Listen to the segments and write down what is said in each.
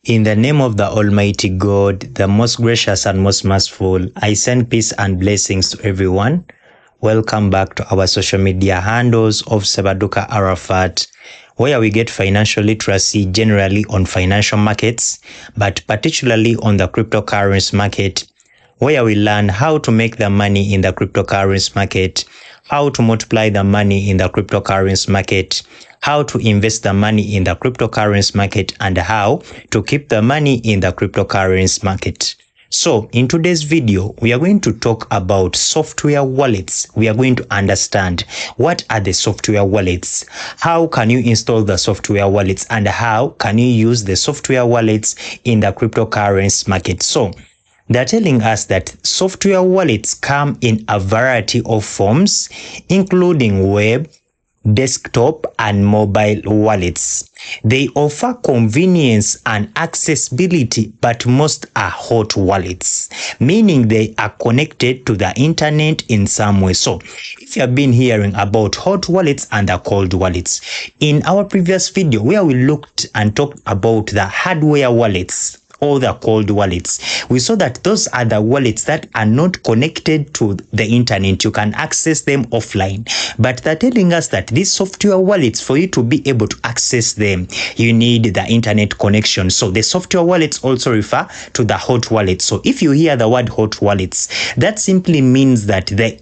In the name of the Almighty God, the most gracious and most merciful, I send peace and blessings to everyone. Welcome back to our social media handles of Sabaduka Arafat, where we get financial literacy generally on financial markets, but particularly on the cryptocurrency market, where we learn how to make the money in the cryptocurrency market, how to multiply the money in the cryptocurrency market, how to invest the money in the cryptocurrency market, and how to keep the money in the cryptocurrency market. So in today's video, we are going to talk about software wallets. We are going to understand what are the software wallets, how can you install the software wallets, and how can you use the software wallets in the cryptocurrency market. So they're telling us that software wallets come in a variety of forms, including web, desktop, and mobile wallets. They offer convenience and accessibility, but most are hot wallets, meaning they are connected to the internet in some way. So if you have been hearing about hot wallets and the cold wallets, in our previous video where we looked and talked about the hardware wallets or the cold wallets, we saw that those are the wallets that are not connected to the internet. You can access them offline, but they're telling us that these software wallets, for you to be able to access them, you need the internet connection. So the software wallets also refer to the hot wallets. So if you hear the word hot wallets, that simply means that the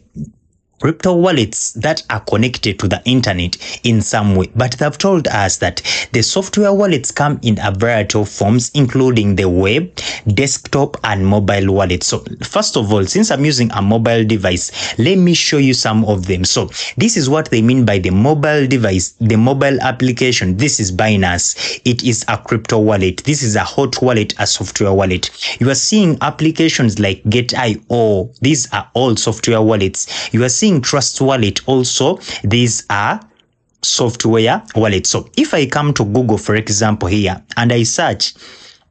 crypto wallets that are connected to the internet in some way. But they've told us that the software wallets come in a variety of forms, including the web, desktop, and mobile wallets. So first of all, since I'm using a mobile device, let me show you some of them. So this is what they mean by the mobile device, the mobile application. This is Binance. It is a crypto wallet. This is a hot wallet, a software wallet. You are seeing applications like Get.io. These are all software wallets. You are seeing Trust Wallet also. These are software wallets. So if I come to Google, for example, here, and I search,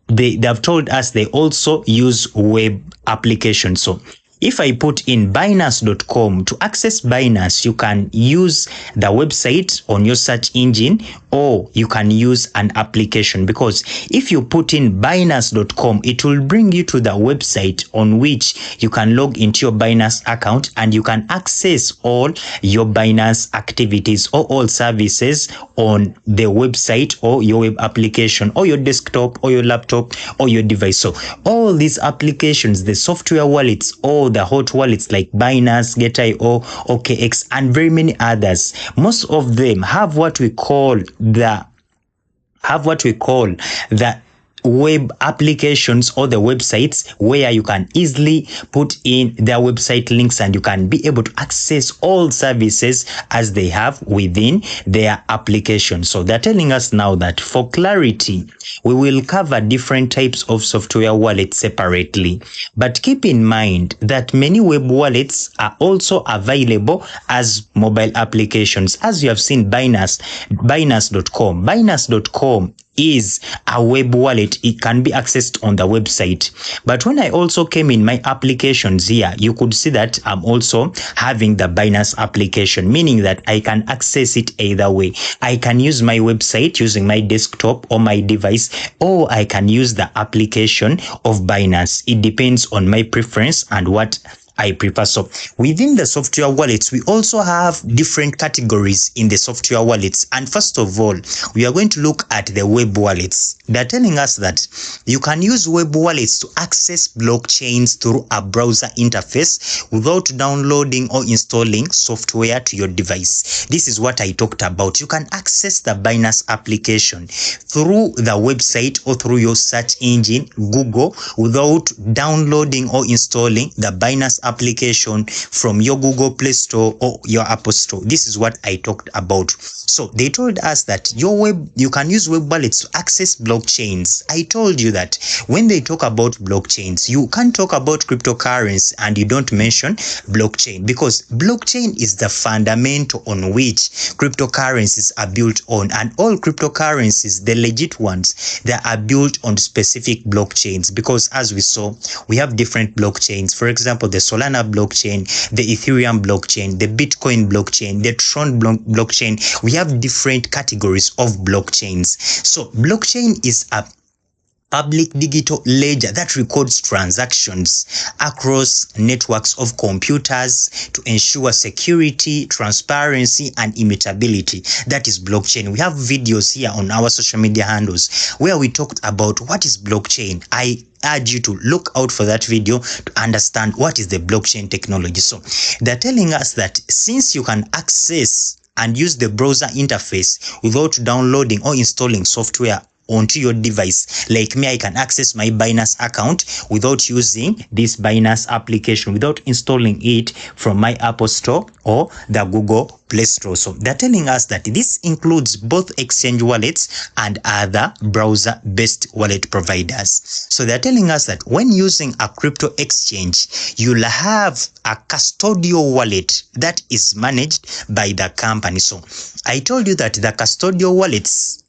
they have told us they also use web applications. So if I put in Binance.com, to access Binance, you can use the website on your search engine, or you can use an application, because if you put in Binance.com, it will bring you to the website on which you can log into your Binance account and you can access all your Binance activities or all services on the website or your web application or your desktop or your laptop or your device. So all these applications, the software wallets or the hot wallets like Binance, Get.io, OKX, and very many others, most of them have what we call the web applications or the websites where you can easily put in their website links and you can be able to access all services as they have within their application. So they're telling us now that for clarity, we will cover different types of software wallets separately, but keep in mind that many web wallets are also available as mobile applications. As you have seen, Binance.com. Binance.com is a web wallet. It can be accessed on the website. But when I also came in my applications here, you could see that I'm also having the Binance application, meaning that I can access it either way. I can use my website using my desktop or my device, or I can use the application of Binance. It depends on my preference and what I prefer. So within the software wallets, we also have different categories in the software wallets. And first of all, we are going to look at the web wallets. They're telling us that you can use web wallets to access blockchains through a browser interface without downloading or installing software to your device. This is what I talked about. You can access the Binance application through the website or through your search engine, Google, without downloading or installing the Binance application from your Google Play Store or your Apple Store. This is what I talked about. So they told us that you can use web wallets to access blockchains. I told you that when they talk about blockchains, you can't talk about cryptocurrency and you don't mention blockchain, because blockchain is the fundamental on which cryptocurrencies are built on, and all cryptocurrencies, the legit ones, they are built on specific blockchains, because as we saw, we have different blockchains. For example, the Solana blockchain, the Ethereum blockchain, the Bitcoin blockchain, the Tron blockchain. We have different categories of blockchains. So blockchain is a public digital ledger that records transactions across networks of computers to ensure security, transparency, and immutability. That is blockchain. We have videos here on our social media handles where we talked about what is blockchain. I urge you to look out for that video to understand what is the blockchain technology. So they're telling us that since you can access and use the browser interface without downloading or installing software onto your device, like me, I can access my Binance account without using this Binance application, without installing it from my Apple Store or the Google Play Store. So they're telling us that this includes both exchange wallets and other browser-based wallet providers. So they're telling us that when using a crypto exchange, you'll have a custodial wallet that is managed by the company. So I told you that the custodial wallets,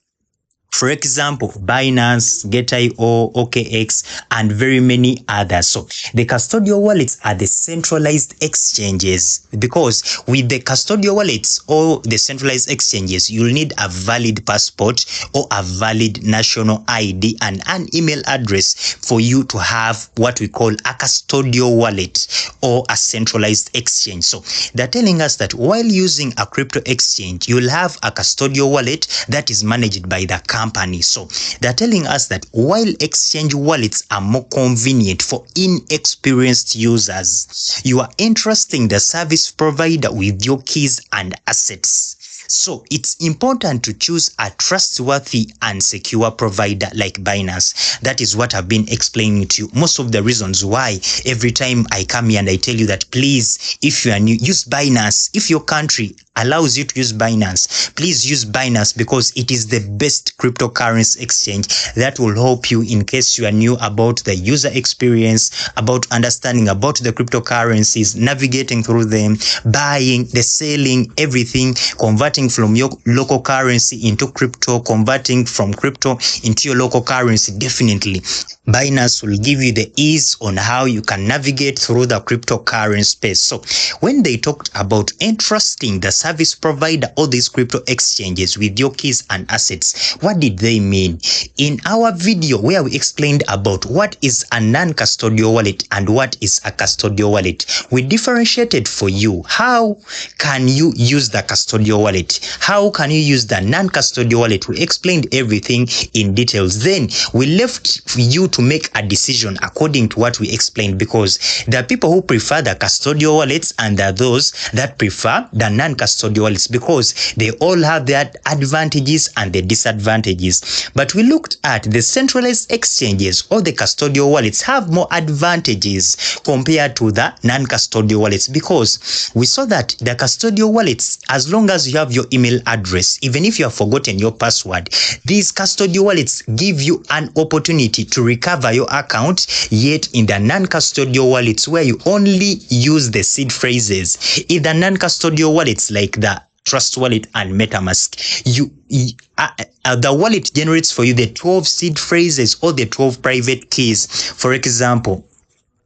for example, Binance, Get.io, OKX, and very many others. So the custodial wallets are the centralized exchanges, because with the custodial wallets or the centralized exchanges, you'll need a valid passport or a valid national ID and an email address for you to have what we call a custodial wallet or a centralized exchange. So they're telling us that while using a crypto exchange, you'll have a custodial wallet that is managed by the company. So they're telling us that while exchange wallets are more convenient for inexperienced users, you are entrusting the service provider with your keys and assets. So it's important to choose a trustworthy and secure provider like Binance. That is what I've been explaining to you. Most of the reasons why every time I come here and I tell you that, please, if you are new, use Binance. If your country allows you to use Binance, please use Binance, because it is the best cryptocurrency exchange that will help you in case you are new about the user experience, about understanding about the cryptocurrencies, navigating through them, buying, the selling, everything, converting from your local currency into crypto, converting from crypto into your local currency. Definitely Binance will give you the ease on how you can navigate through the cryptocurrency space. So when they talked about entrusting the service provider or these crypto exchanges with your keys and assets, what did they mean? In our video where we explained about what is a non-custodial wallet and what is a custodial wallet, we differentiated for you how can you use the custodial wallet, how can you use the non-custodial wallet. We explained everything in details. Then we left for you to make a decision according to what we explained, because there are people who prefer the custodial wallets and there are those that prefer the non-custodial wallets, because they all have their advantages and their disadvantages. But we looked at the centralized exchanges or the custodial wallets have more advantages compared to the non-custodial wallets, because we saw that the custodial wallets, as long as you have your email address, even if you have forgotten your password, these custodial wallets give you an opportunity to recover your account. Yet in the non-custodial wallets, where you only use the seed phrases, in the non-custodial wallets like the Trust Wallet and MetaMask, the wallet generates for you the 12 seed phrases or the 12 private keys. For example,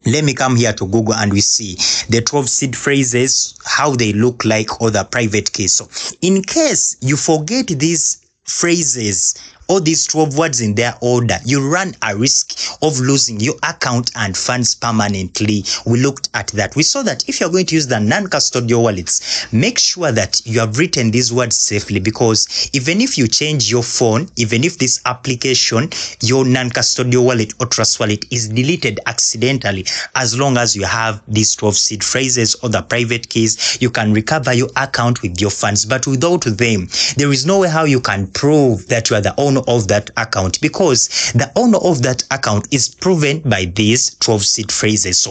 let me come here to Google and we see the 12 seed phrases, how they look like, or the private keys. So in case you forget these phrases or these 12 words in their order, you run a risk of losing your account and funds permanently. We looked at that. We saw that if you're going to use the non-custodial wallets, make sure that you have written these words safely, because even if you change your phone, even if this application, your non-custodial wallet or trust wallet is deleted accidentally, as long as you have these 12 seed phrases or the private keys, you can recover your account with your funds. But without them, there is no way how you can prove that you are the owner of that account, because the owner of that account is proven by these 12 seed phrases. So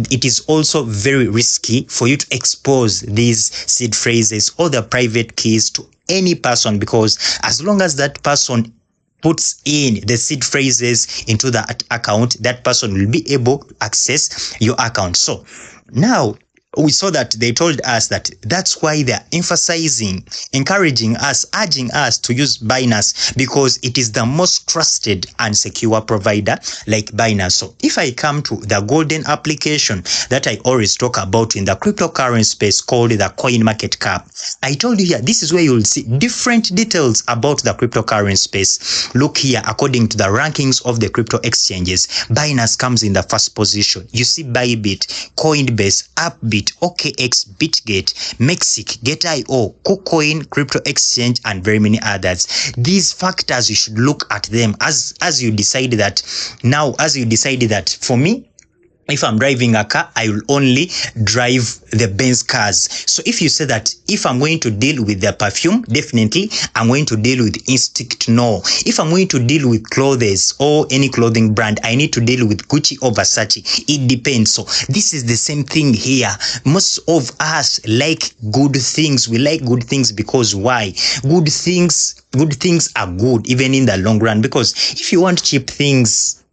it is also very risky for you to expose these seed phrases or the private keys to any person, because as long as that person puts in the seed phrases into that account, that person will be able to access your account. So now we saw that they told us that that's why they're emphasizing, encouraging us, urging us to use Binance, because it is the most trusted and secure provider like Binance. So if I come to the golden application that I always talk about in the cryptocurrency space called the coin market cap, I told you here, this is where you'll see different details about the cryptocurrency space. Look here, according to the rankings of the crypto exchanges, Binance comes in the first position. You see Bybit, Coinbase, Upbit, OKX, Bitgate, Mexic, Get.io, KuCoin, Crypto Exchange, and very many others. These factors, you should look at them as you decide that. Now, as you decided that, for me, if I'm driving a car, I will only drive the Benz cars. So if you say that if I'm going to deal with the perfume, definitely I'm going to deal with Instinct. No. If I'm going to deal with clothes or any clothing brand, I need to deal with Gucci or Versace. It depends. So this is the same thing here. Most of us like good things. We like good things because why? Good things are good even in the long run, because if you want cheap things,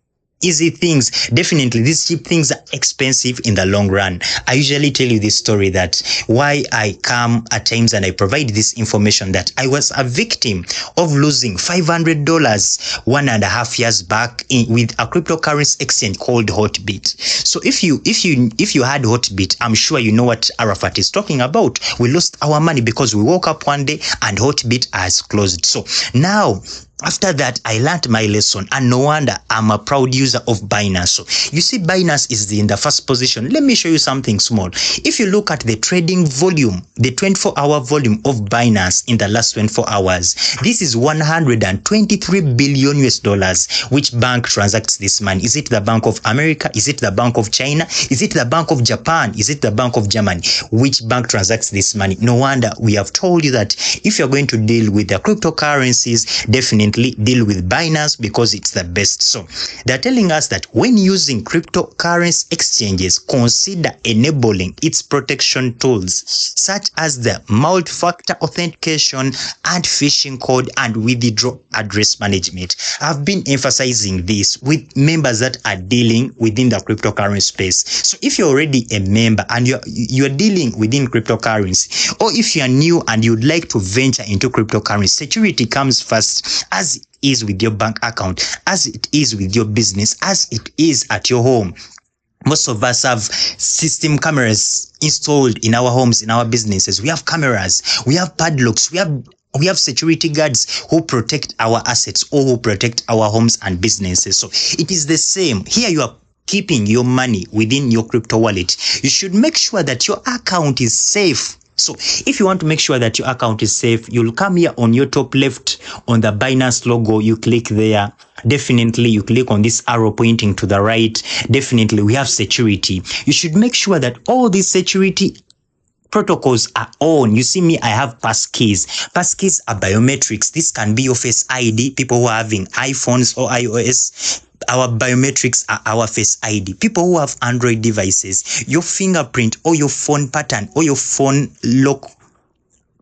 easy things, definitely these cheap things are expensive in the long run. I usually tell you this story that why I come at times and I provide this information that I was a victim of losing $500 1.5 years back with a cryptocurrency exchange called Hotbit. So if you had Hotbit, I'm sure you know what Arafat is talking about. We lost our money because we woke up one day and Hotbit has closed. So now, after that, I learned my lesson, and no wonder I'm a proud user of Binance. So you see, Binance is in the first position. Let me show you something small. If you look at the trading volume, the 24-hour volume of Binance in the last 24 hours, this is 123 billion US dollars. Which bank transacts this money? Is it the Bank of America? Is it the Bank of China? Is it the Bank of Japan? Is it the Bank of Germany? Which bank transacts this money? No wonder we have told you that if you're going to deal with the cryptocurrencies, definitely deal with Binance because it's the best. So they're telling us that when using cryptocurrency exchanges, consider enabling its protection tools such as the multi-factor authentication and phishing code and withdraw address management. I've been emphasizing this with members that are dealing within the cryptocurrency space. So if you're already a member and you're dealing within cryptocurrency, or if you're new and you'd like to venture into cryptocurrency, security comes first, as it is with your bank account, as it is with your business, as it is at your home. Most of us have system cameras installed in our homes, in our businesses. We have cameras, we have padlocks, we have security guards who protect our assets or who protect our homes and businesses. So it is the same. Here you are keeping your money within your crypto wallet. You should make sure that your account is safe. So if you want to make sure that your account is safe, you'll come here on your top left on the Binance logo. You click there. Definitely you click on this arrow pointing to the right. Definitely we have security. You should make sure that all these security protocols are on. You see me, I have passkeys. Passkeys are biometrics. This can be your Face ID. People who are having iPhones or iOS, our biometrics are our Face ID. People who have Android devices, your fingerprint or your phone pattern or your phone lock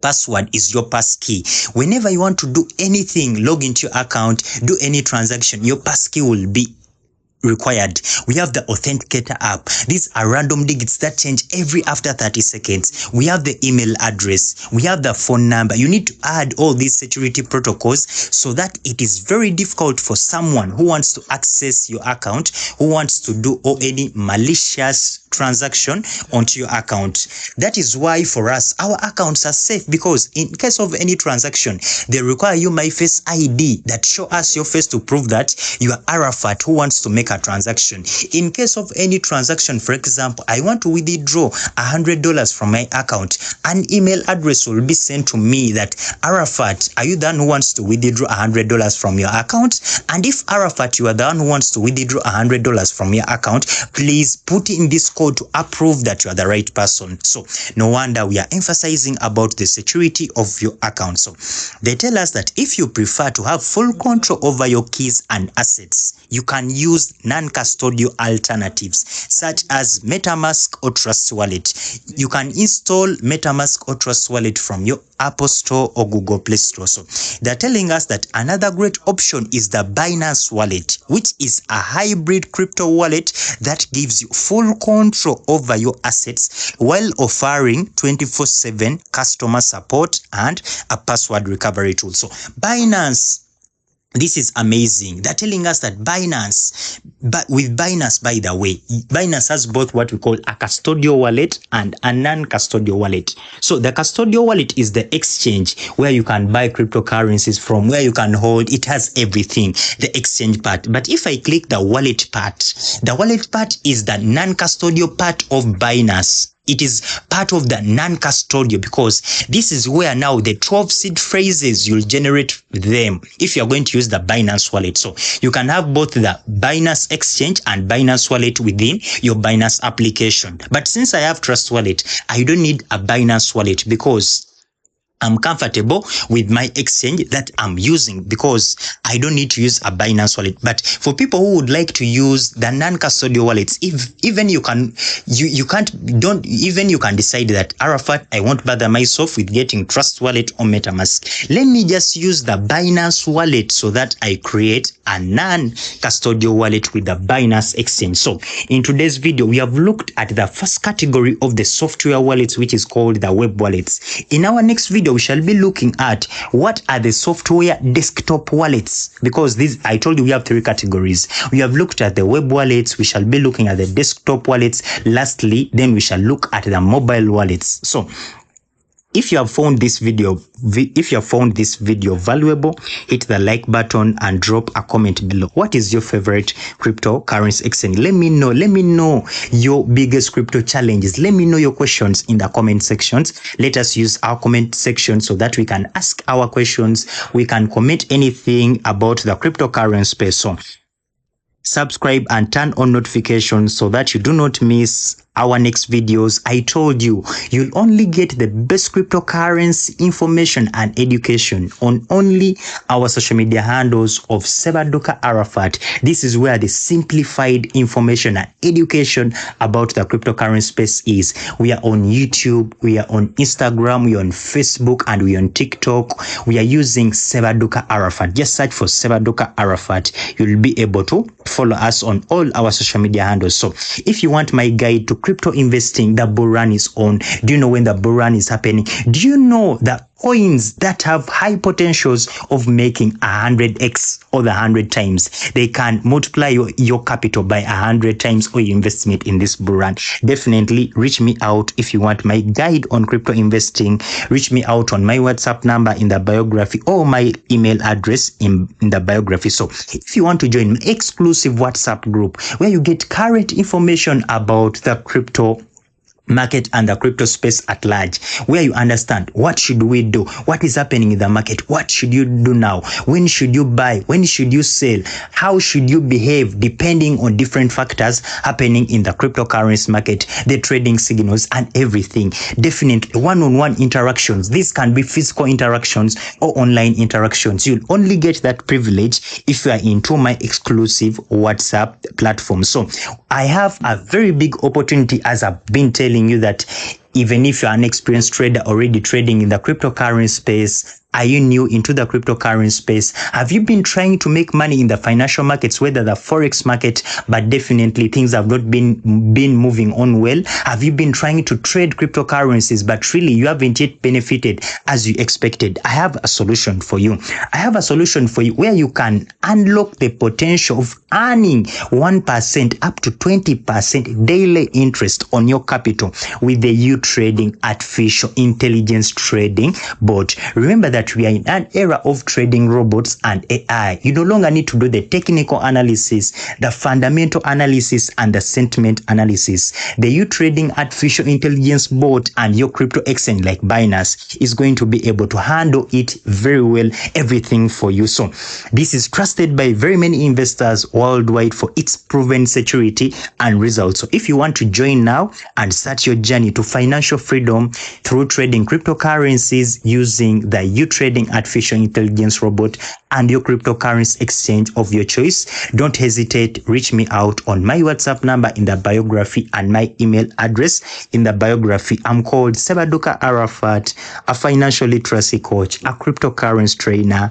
password is your passkey. Whenever you want to do anything, log into your account, do any transaction, your passkey will be required. We have the authenticator app. These are random digits that change every after 30 seconds. We have the email address. We have the phone number. You need to add all these security protocols so that it is very difficult for someone who wants to access your account, who wants to do any malicious transaction onto your account. That is why for us, our accounts are safe, because in case of any transaction, they require you my Face ID that show us your face to prove that you are Arafat who wants to make a transaction. In case of any transaction, for example, I want to withdraw $100 from my account, an email address will be sent to me that Arafat, are you the one who wants to withdraw $100 from your account? And if Arafat, you are the one who wants to withdraw $100 from your account, please put in this code to approve that you are the right person. So no wonder we are emphasizing about the security of your account. So they tell us that if you prefer to have full control over your keys and assets, you can use non-custodial alternatives such as MetaMask or Trust Wallet. You can install MetaMask or Trust Wallet from your Apple Store or Google Play Store. So they're telling us that another great option is the Binance Wallet, which is a hybrid crypto wallet that gives you full control over your assets while offering 24/7 customer support and a password recovery tool. So Binance, this is amazing. They're telling us that Binance, but with Binance, by the way, Binance has both what we call a custodial wallet and a non-custodial wallet. So the custodial wallet is the exchange where you can buy cryptocurrencies from, where you can hold. It has everything, the exchange part. But if I click the wallet part is the non-custodial part of Binance. It is part of the non-custodial, because this is where now the 12 seed phrases you'll generate them if you're going to use the Binance wallet. So you can have both the Binance exchange and Binance wallet within your Binance application. But since I have Trust Wallet, I don't need a Binance wallet because I'm comfortable with my exchange that I'm using, because I don't need to use a Binance wallet. But for people who would like to use the non-custodial wallets, you can decide that, Arafat, I won't bother myself with getting Trust Wallet or MetaMask. Let me just use the Binance wallet so that I create a non-custodial wallet with the Binance exchange. So in today's video, we have looked at the first category of the software wallets, which is called the web wallets. In our next video, we shall be looking at what are the software desktop wallets, because I told you we have three categories. We have looked at the web wallets, we shall be looking at the desktop wallets. Lastly, then we shall look at the mobile wallets. So if you have found this video valuable, hit the like button and drop a comment below. What is your favorite cryptocurrency exchange? Let me know your biggest crypto challenges. Let me know your questions in the comment sections. Let us use our comment section so that we can ask our questions. We can comment anything about the cryptocurrency space. So subscribe and turn on notifications so that you do not miss our next videos. I told you, you'll only get the best cryptocurrency information and education on only our social media handles of Sebadoka Arafat. This is where the simplified information and education about the cryptocurrency space is. We are on YouTube, we are on Instagram, we are on Facebook, and we are on TikTok. We are using Sebadoka Arafat. Just search for Sebadoka Arafat. You'll be able to follow us on all our social media handles. So if you want my guide to crypto investing, the bull run is on. Do you know when the bull run is happening? Do you know that coins that have high potentials of making 100x or the 100 times, they can multiply your capital by 100 times or your investment in this bull run? Definitely reach me out if you want my guide on crypto investing. Reach me out on my WhatsApp number in the biography or my email address in the biography. So if you want to join my exclusive WhatsApp group where you get current information about the crypto market and the crypto space at large, where you understand what should we do, what is happening in the market, what should you do now, when should you buy, when should you sell, how should you behave depending on different factors happening in the cryptocurrency market, the trading signals and everything. Definitely one-on-one interactions. These can be physical interactions or online interactions. You'll only get that privilege if you are into my exclusive WhatsApp platform. So I have a very big opportunity, as I've been telling you, that even if you're an experienced trader already trading in the cryptocurrency space, are you new into the cryptocurrency space? Have you been trying to make money in the financial markets, whether the forex market, but definitely things have not been moving on well? Have you been trying to trade cryptocurrencies, but really you haven't yet benefited as you expected? I have a solution for you. I have a solution for you where you can unlock the potential of earning 1% up to 20% daily interest on your capital with the trading artificial intelligence trading bot. Remember that we are in an era of trading robots and AI. You no longer need to do the technical analysis, the fundamental analysis, and the sentiment analysis. The trading artificial intelligence bot and your crypto exchange like Binance is going to be able to handle it very well, everything for you. So this is trusted by very many investors worldwide for its proven security and results. So if you want to join now and start your journey to financial freedom through trading cryptocurrencies using the trading artificial intelligence robot and your cryptocurrency exchange of your choice, don't hesitate. Reach me out on my WhatsApp number in the biography and my email address in the biography. I'm called Sebaduka Arafat, a financial literacy coach, a cryptocurrency trainer,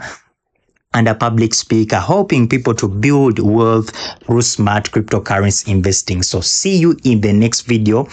and a public speaker, helping people to build wealth through smart cryptocurrency investing. So see you in the next video.